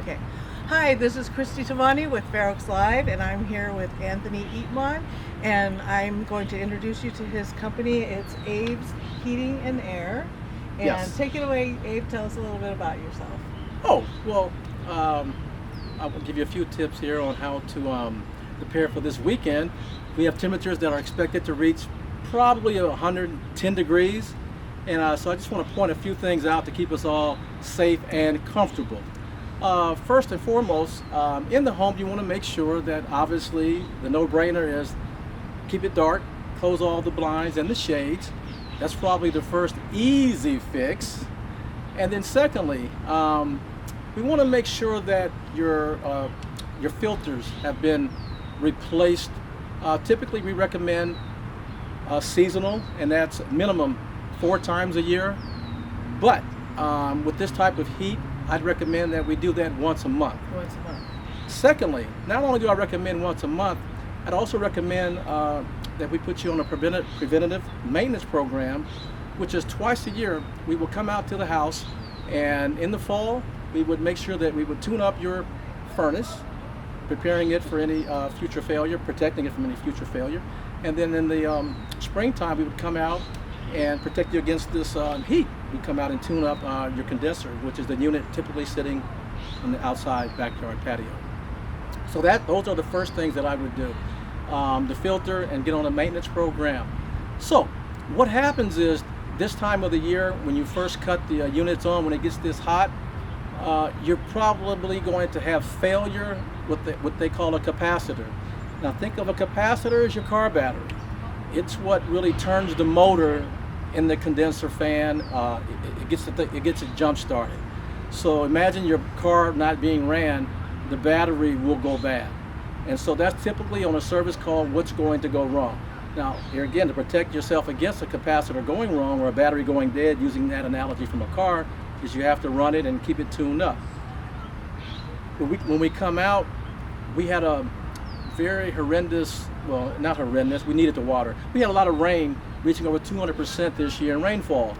Okay. Hi, this is Christy Tavani with Fair Oaks Live, and I'm here with Anthony Eatmon, and I'm going to introduce you to his company. It's Abe's Heating and Air. And Yes. take it away, Abe. Tell us a little bit about yourself. Oh, well, I will give you a few tips here on how to prepare for this weekend. We have temperatures that are expected to reach probably 110 degrees. And so I just want to point a few things out to keep us all safe and comfortable. First and foremost, in the home, you want to make sure that obviously the no-brainer is keep it dark, close all the blinds and the shades. That's probably the first easy fix. And then secondly, we want to make sure that your filters have been replaced. Typically, we recommend seasonal, and that's minimum 4 times a year. But with this type of heat, I'd recommend that we do that once a month. Once a month. Secondly, not only do I recommend once a month, I'd also recommend that we put you on a preventative maintenance program, which is twice a year. We will come out to the house, and in the fall, we would make sure that we would tune up your furnace, preparing it for any future failure, protecting it from any future failure. And then in the springtime, we would come out and protect you against this heat. We come out and tune up your condenser, which is the unit typically sitting on the outside backyard patio. So those are the first things that I would do. The filter and get on a maintenance program. So what happens is this time of the year, when you first cut the units on, when it gets this hot, you're probably going to have failure with what they call a capacitor. Now think of a capacitor as your car battery. It's what really turns the motor in the condenser fan. It gets it jump started. So imagine your car not being ran, the battery will go bad. And so that's typically on a service call what's going to go wrong. Now here again, to protect yourself against a capacitor going wrong or a battery going dead, using that analogy from a car, is you have to run it and keep it tuned up. When we come out, we had a very horrendous, well, not horrendous, we needed the water. We had a lot of rain, reaching over 200% this year in rainfall.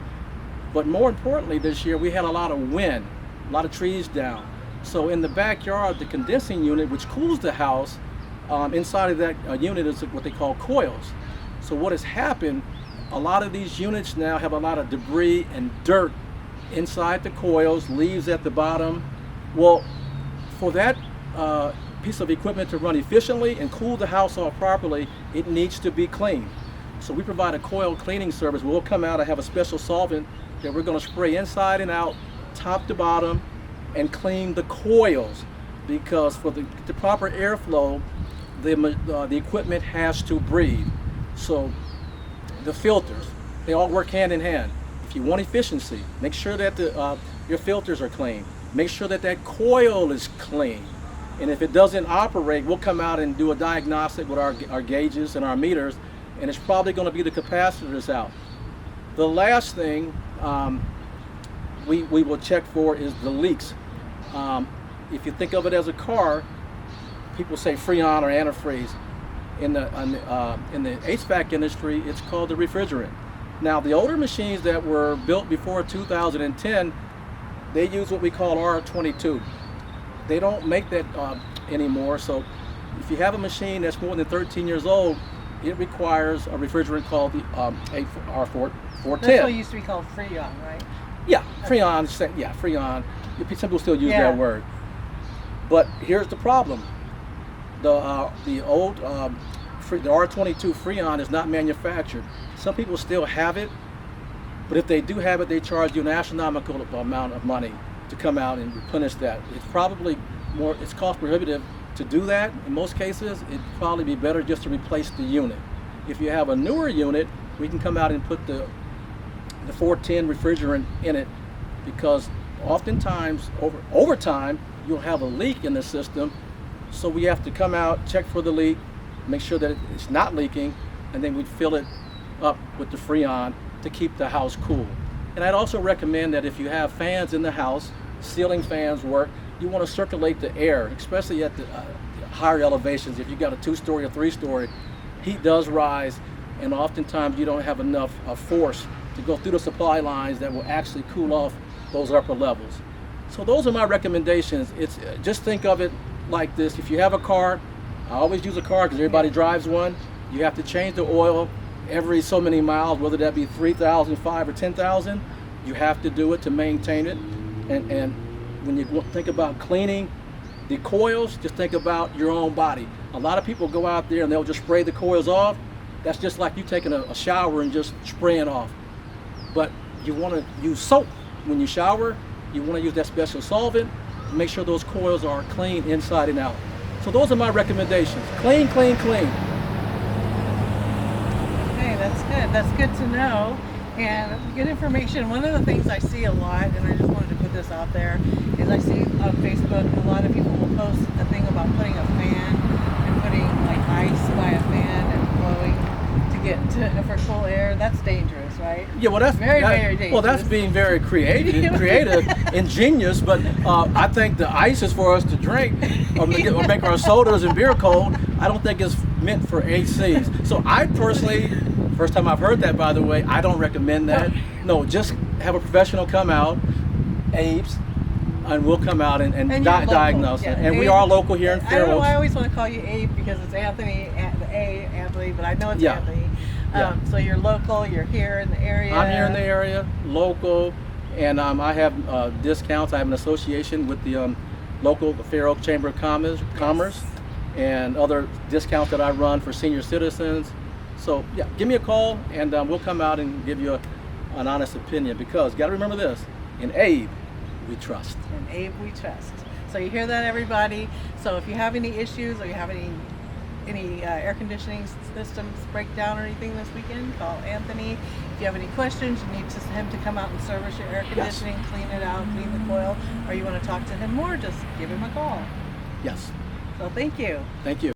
But more importantly this year, we had a lot of wind, a lot of trees down. So in the backyard, the condensing unit, which cools the house, inside of that unit is what they call coils. So what has happened, a lot of these units now have a lot of debris and dirt inside the coils, leaves at the bottom. Well, for that piece of equipment to run efficiently and cool the house off properly, it needs to be cleaned. So we provide a coil cleaning service. We'll come out and have a special solvent that we're going to spray inside and out, top to bottom, and clean the coils, because for the proper airflow, the equipment has to breathe. So the filters, they all work hand in hand. If you want efficiency, make sure that your filters are clean. Make sure that that coil is clean. And if it doesn't operate, we'll come out and do a diagnostic with our gauges and our meters, and it's probably going to be the capacitors out. The last thing we will check for is the leaks. If you think of it as a car, people say Freon or antifreeze. In the HVAC industry, it's called the refrigerant. Now, the older machines that were built before 2010, they use what we call R22. They don't make that anymore. So if you have a machine that's more than 13 years old, it requires a refrigerant called the R410. That's what used to be called Freon, right? Yeah, Freon. Yeah, Freon. Some people still use that word. But here's the problem: the old the R22 Freon is not manufactured. Some people still have it, but if they do have it, they charge you an astronomical amount of money to come out and replenish that. It's probably it's cost prohibitive to do that. In most cases, it'd probably be better just to replace the unit. If you have a newer unit, we can come out and put the 410 refrigerant in it, because oftentimes over time you'll have a leak in the system. So we have to come out, check for the leak, make sure that it's not leaking, and then we fill it up with the Freon to keep the house cool. And I'd also recommend that if you have fans in the house, ceiling fans work, you want to circulate the air, especially at the higher elevations. If you've got a 2-story or 3-story, heat does rise, and oftentimes you don't have enough force to go through the supply lines that will actually cool off those upper levels. So those are my recommendations. It's just think of it like this. If you have a car, I always use a car because everybody drives one. You have to change the oil every so many miles, whether that be 3,000, 5,000, or 10,000. You have to do it to maintain it. And when you think about cleaning the coils, just think about your own body. A lot of people go out there and they'll just spray the coils off. That's just like you taking a shower and just spraying off. But you want to use soap when you shower. You want to use that special solvent to make sure those coils are clean inside and out. So those are my recommendations. Clean, clean, clean. Okay, that's good. That's good to know. And good information. One of the things I see a lot, and I just wanted to put this out there, is I see on Facebook a lot of people will post a thing about putting a fan and putting like ice by a fan and blowing to get to for cool air. That's dangerous, right? Yeah, well, that's very dangerous. Well, that's being very creative, ingenious. But I think the ice is for us to drink or make our sodas and beer cold. I don't think it's meant for ACs. So I personally, first time I've heard that, by the way, I don't recommend that. No, just have a professional come out, Abe's, and we'll come out and diagnose it. And we are local here in Fair I don't know Oaks. why I always want to call you Abe because it's Anthony, Anthony, but I know it's Anthony. So you're local, you're here in the area. I'm here in the area, local, and I have discounts. I have an association with the local Fair Oaks Chamber of Commerce and other discounts that I run for senior citizens. So yeah, give me a call and we'll come out and give you an honest opinion, because you got to remember this, in Abe we trust. In Abe we trust. So you hear that, everybody? So if you have any issues or you have any air conditioning systems breakdown or anything this weekend, call Anthony. If you have any questions, you need him to come out and service your air conditioning, clean it out, clean the coil, or you want to talk to him more, just give him a call. Yes. So thank you. Thank you.